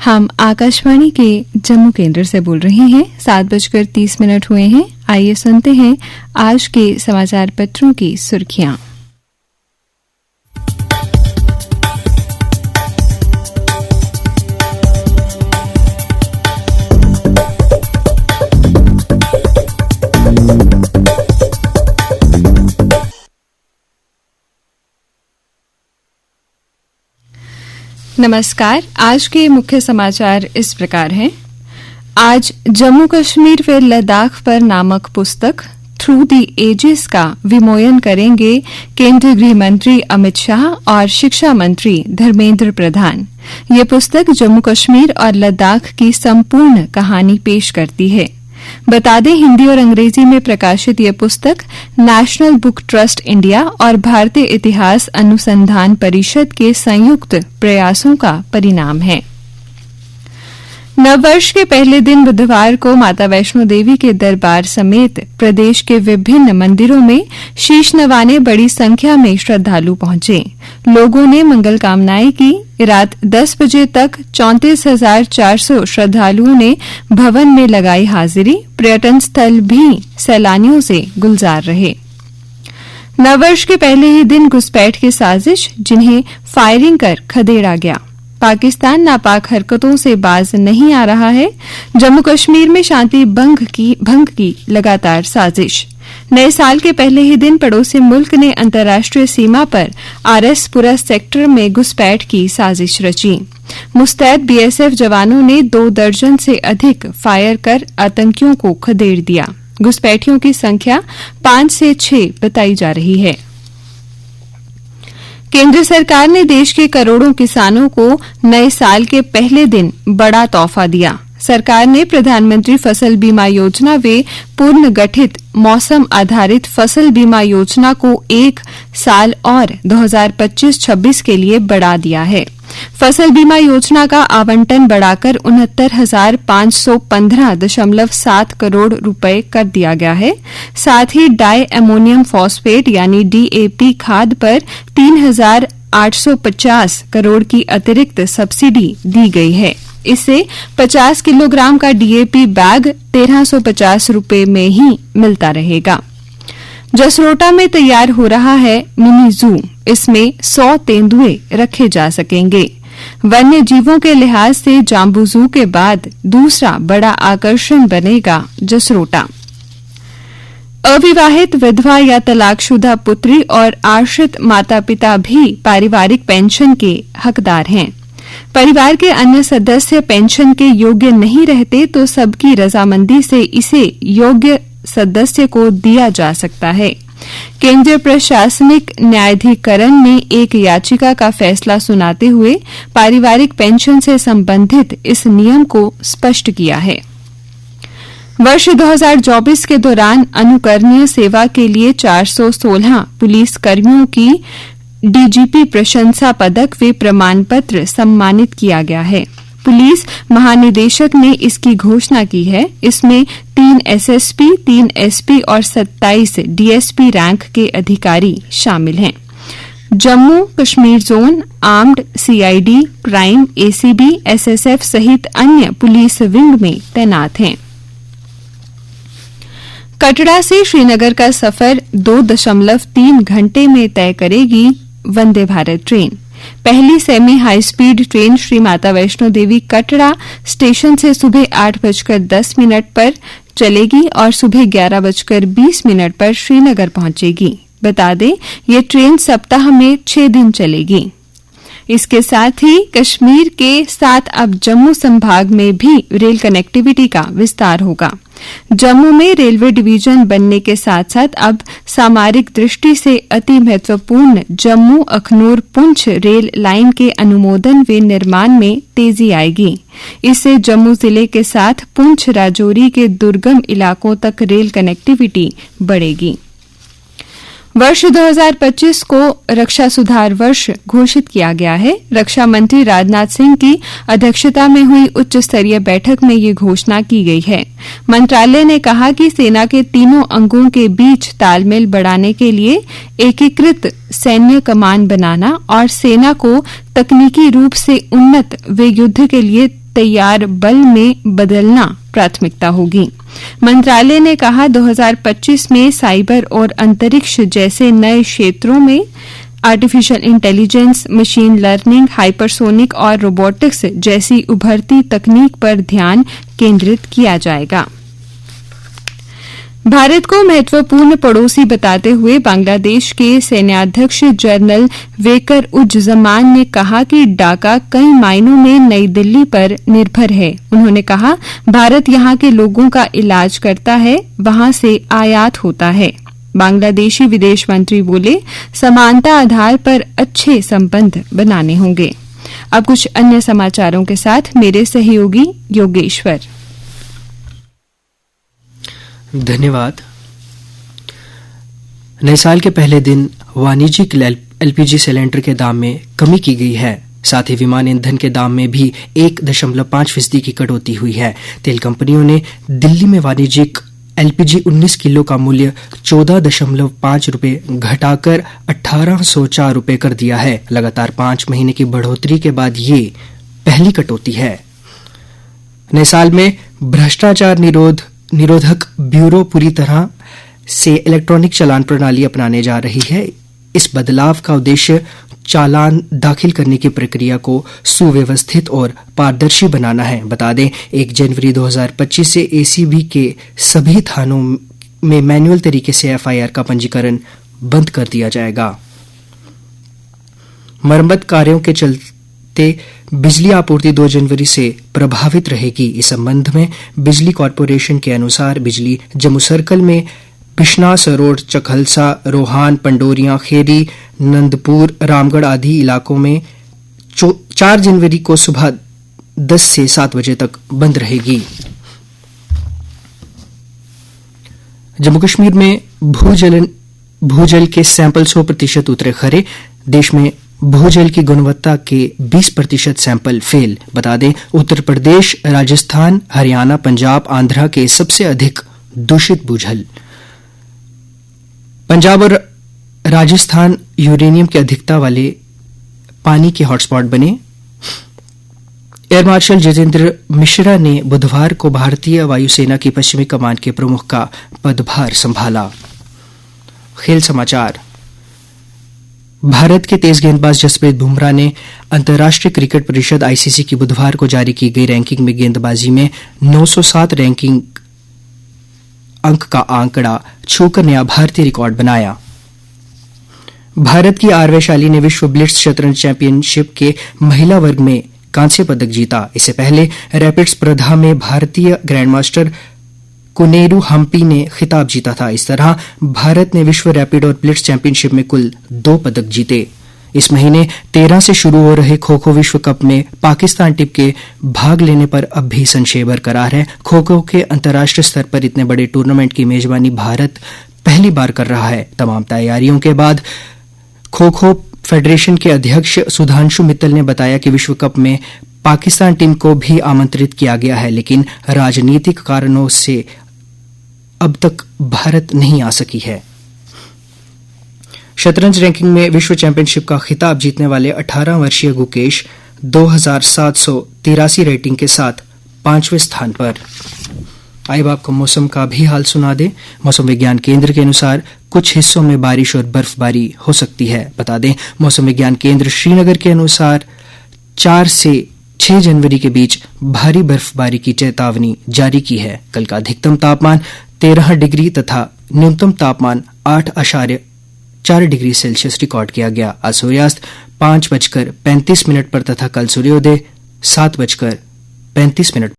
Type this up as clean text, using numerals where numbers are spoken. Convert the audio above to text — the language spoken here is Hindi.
हम आकाशवाणी के जम्मू केंद्र से बोल रहे हैं। 7:30 हुए हैं। आइए सुनते हैं आज के समाचार पत्रों की सुर्खियां। नमस्कार। आज के मुख्य समाचार इस प्रकार हैं। आज जम्मू कश्मीर व लद्दाख पर नामक पुस्तक थ्रू द एजेस का विमोचन करेंगे केंद्रीय गृह मंत्री अमित शाह और शिक्षा मंत्री धर्मेंद्र प्रधान। ये पुस्तक जम्मू कश्मीर और लद्दाख की संपूर्ण कहानी पेश करती है। बता दें, हिंदी और अंग्रेजी में प्रकाशित ये पुस्तक नेशनल बुक ट्रस्ट इंडिया और भारतीय इतिहास अनुसंधान परिषद के संयुक्त प्रयासों का परिणाम है। नववर्ष के पहले दिन बुधवार को माता वैष्णो देवी के दरबार समेत प्रदेश के विभिन्न मंदिरों में शीश नवाने बड़ी संख्या में श्रद्धालु पहुंचे। लोगों ने मंगल कामनाएं की। रात 10 बजे तक 34,400 श्रद्धालुओं ने भवन में लगाई हाजिरी। पर्यटन स्थल भी सैलानियों से गुलजार रहे। नववर्ष के पहले ही दिन घुसपैठ की साजिश, जिन्हें फायरिंग कर खदेड़ा गया। पाकिस्तान नापाक हरकतों से बाज नहीं आ रहा है। जम्मू कश्मीर में शांति भंग की लगातार साजिश। नए साल के पहले ही दिन पड़ोसी मुल्क ने अंतर्राष्ट्रीय सीमा पर आरएसपुरा सेक्टर में घुसपैठ की साजिश रची। मुस्तैद बीएसएफ जवानों ने 2 दर्जन से अधिक फायर कर आतंकियों को खदेड़ दिया। घुसपैठियों की संख्या 5 से 6 बताई जा रही है। केंद्र सरकार ने देश के करोड़ों किसानों को नए साल के पहले दिन बड़ा तोहफा दिया। सरकार ने प्रधानमंत्री फसल बीमा योजना व पूर्ण गठित मौसम आधारित फसल बीमा योजना को 1 साल और 2025-26 के लिए बढ़ा दिया है। फसल बीमा योजना का आवंटन बढ़ाकर 69,515.7 करोड़ रुपए कर दिया गया है। साथ ही डाई अमोनियम फॉस्फेट यानी डीएपी खाद पर 3,850 करोड़ की अतिरिक्त सब्सिडी दी गई है। इससे 50 किलोग्राम का डीएपी बैग 1,350 रुपए में ही मिलता रहेगा। जसरोटा में तैयार हो रहा है मिनी जू। इसमें 100 तेंदुए रखे जा सकेंगे। वन्य जीवों के लिहाज से जाम्बू जू के बाद दूसरा बड़ा आकर्षण बनेगा जसरोटा। अविवाहित विधवा या तलाकशुदा पुत्री और आश्रित माता पिता भी पारिवारिक पेंशन के हकदार हैं। परिवार के अन्य सदस्य पेंशन के योग्य नहीं रहते तो सबकी रजामंदी से इसे योग्य सदस्य को दिया जा सकता है। केंद्रीय प्रशासनिक न्यायाधिकरण ने एक याचिका का फैसला सुनाते हुए पारिवारिक पेंशन से संबंधित इस नियम को स्पष्ट किया है। वर्ष 2024 के दौरान अनुकरणीय सेवा के लिए 416 पुलिस कर्मियों की डीजीपी प्रशंसा पदक व प्रमाण पत्र सम्मानित किया गया है। पुलिस महानिदेशक ने इसकी घोषणा की है। इसमें 3 एसएसपी, 3 एसपी और 27 डीएसपी रैंक के अधिकारी शामिल हैं। Jammu Kashmir zone, armed, CID, crime, ACB, SSF सहित अन्य पुलिस विंग में तैनात हैं। कटरा से श्रीनगर का सफर 2.3 घंटे में तय करेगी वंदे भारत ट्रेन। पहली semi high speed train Shri Mata Vaishno Devi Katra station से सुबह 8:10 पर चलेगी और सुबह 11:20 पर श्रीनगर पहुंचेगी। बता दें, ये ट्रेन सप्ताह में 6 दिन चलेगी। इसके साथ ही कश्मीर के साथ अब जम्मू संभाग में भी रेल कनेक्टिविटी का विस्तार होगा। जम्मू में रेलवे डिवीजन बनने के साथ साथ अब सामरिक दृष्टि से अति महत्वपूर्ण जम्मू अखनूर पुंछ रेल लाइन के अनुमोदन व निर्माण में तेजी आएगी। इससे जम्मू जिले के साथ पुंछ राजौरी के दुर्गम इलाकों तक रेल कनेक्टिविटी बढ़ेगी। वर्ष 2025 को रक्षा सुधार वर्ष घोषित किया गया है। रक्षा मंत्री राजनाथ सिंह की अध्यक्षता में हुई उच्च स्तरीय बैठक में ये घोषणा की गई है। मंत्रालय ने कहा कि सेना के तीनों अंगों के बीच तालमेल बढ़ाने के लिए एकीकृत सैन्य कमान बनाना और सेना को तकनीकी रूप से उन्नत व युद्ध के लिए तैयार बल में बदलना प्राथमिकता होगी। मंत्रालय ने कहा 2025 में साइबर और अंतरिक्ष जैसे नए क्षेत्रों में artificial intelligence, machine learning, hypersonic और रोबोटिक्स जैसी उभरती तकनीक पर ध्यान केंद्रित किया जाएगा। भारत को महत्वपूर्ण पड़ोसी बताते हुए बांग्लादेश के सैन्याध्यक्ष जनरल वेकर उज़-ज़मान ने कहा कि ढाका कई मायनों में नई दिल्ली पर निर्भर है। उन्होंने कहा, भारत यहां के लोगों का इलाज करता है, वहां से आयात होता है। बांग्लादेशी विदेश मंत्री बोले, समानता आधार पर अच्छे संबंध बनाने होंगे। अब कुछ अन्य समाचारों के साथ मेरे सहयोगी योगेश्वर। धन्यवाद। नए साल के पहले दिन वाणिज्यिक एलपीजी सिलेंडर के दाम में कमी की गई है। साथ ही विमान ईंधन के दाम में भी 1.5% की कटौती हुई है। तेल कंपनियों ने दिल्ली में वाणिज्यिक एलपीजी 19 किलो का मूल्य 14.5 रुपये घटाकर 1804 रुपये कर दिया है। लगातार 5 महीने की बढ़ोतरी के बाद ये पहली कटौती है। नए साल में भ्रष्टाचार निरोधक ब्यूरो पूरी तरह से इलेक्ट्रॉनिक चालान प्रणाली अपनाने जा रही है। इस बदलाव का उद्देश्य चालान दाखिल करने की प्रक्रिया को सुव्यवस्थित और पारदर्शी बनाना है। बता दें, 1 जनवरी 2025 से एसीबी के सभी थानों में मैनुअल तरीके से एफआईआर का पंजीकरण बंद कर दिया जाएगा। मरम्मत कार्यों के चलते बिजली आपूर्ति 2 जनवरी से प्रभावित रहेगी। इस संबंध में बिजली कॉर्पोरेशन के अनुसार बिजली जम्मू सर्कल में बिश्ना, सरोड, चखलसा, रोहान, पंडोरिया, खेरी, नंदपुर, रामगढ़ आदि इलाकों में 4 जनवरी को सुबह 10 से 7 बजे तक बंद रहेगी। जम्मू कश्मीर में भूजल के सैंपल 100% उतरे खरे। देश में भूजल की गुणवत्ता के 20% सैंपल फेल। बता दें, उत्तर प्रदेश, राजस्थान, हरियाणा, पंजाब, आंध्रा के सबसे अधिक दूषित भूजल। पंजाब और राजस्थान यूरेनियम की अधिकता वाले पानी के हॉटस्पॉट बने। एयर मार्शल जितेंद्र मिश्रा ने बुधवार को भारतीय वायुसेना की पश्चिमी कमान के प्रमुख का पदभार संभाला। खेल समाचार। भारत के तेज गेंदबाज जसप्रीत बुमराह ने अंतर्राष्ट्रीय क्रिकेट परिषद आईसीसी की बुधवार को जारी की गई रैंकिंग में गेंदबाजी में 907 रैंकिंग अंक का आंकड़ा छूकर नया भारतीय रिकॉर्ड बनाया। भारत की आर वैशाली ने विश्व ब्लिट्ज शतरंज चैंपियनशिप के महिला वर्ग में कांस्य पदक जीता। इससे पहले रैपिड स्पर्धा में भारतीय ग्रैंडमास्टर कोनेरू हम्पी ने खिताब जीता था। इस तरह भारत ने विश्व रैपिड और ब्लिट्ज चैंपियनशिप में कुल 2 पदक जीते। इस महीने 13 से शुरू हो रहे खो खो विश्व कप में पाकिस्तान टीम के भाग लेने पर अब भी संशय बरकरार है। खो खो के अंतर्राष्ट्रीय स्तर पर इतने बड़े टूर्नामेंट की मेजबानी भारत पहली बार कर रहा है। तमाम तैयारियों के बाद खो खो फेडरेशन के अध्यक्ष सुधांशु मित्तल ने बताया कि विश्व कप में पाकिस्तान टीम को भी आमंत्रित किया गया है, लेकिन राजनीतिक कारणों से अब तक भारत नहीं आ सकी है। शतरंज रैंकिंग में विश्व चैंपियनशिप का खिताब जीतने वाले 18 वर्षीय गुकेश 2783 रेटिंग के साथ 5वें स्थान पर। आइए आपको मौसम का भी हाल सुना दें। मौसम विज्ञान केंद्र के अनुसार कुछ हिस्सों में बारिश और बर्फबारी हो सकती है। बता दें, मौसम विज्ञान केंद्र श्रीनगर के अनुसार 4 से 6 जनवरी के बीच भारी बर्फबारी की चेतावनी जारी की है। कल का अधिकतम तापमान 13 डिग्री तथा न्यूनतम तापमान 8.4 डिग्री सेल्सियस रिकॉर्ड किया गया। आज सूर्यास्त 5:35 पर तथा कल सूर्योदय 7:35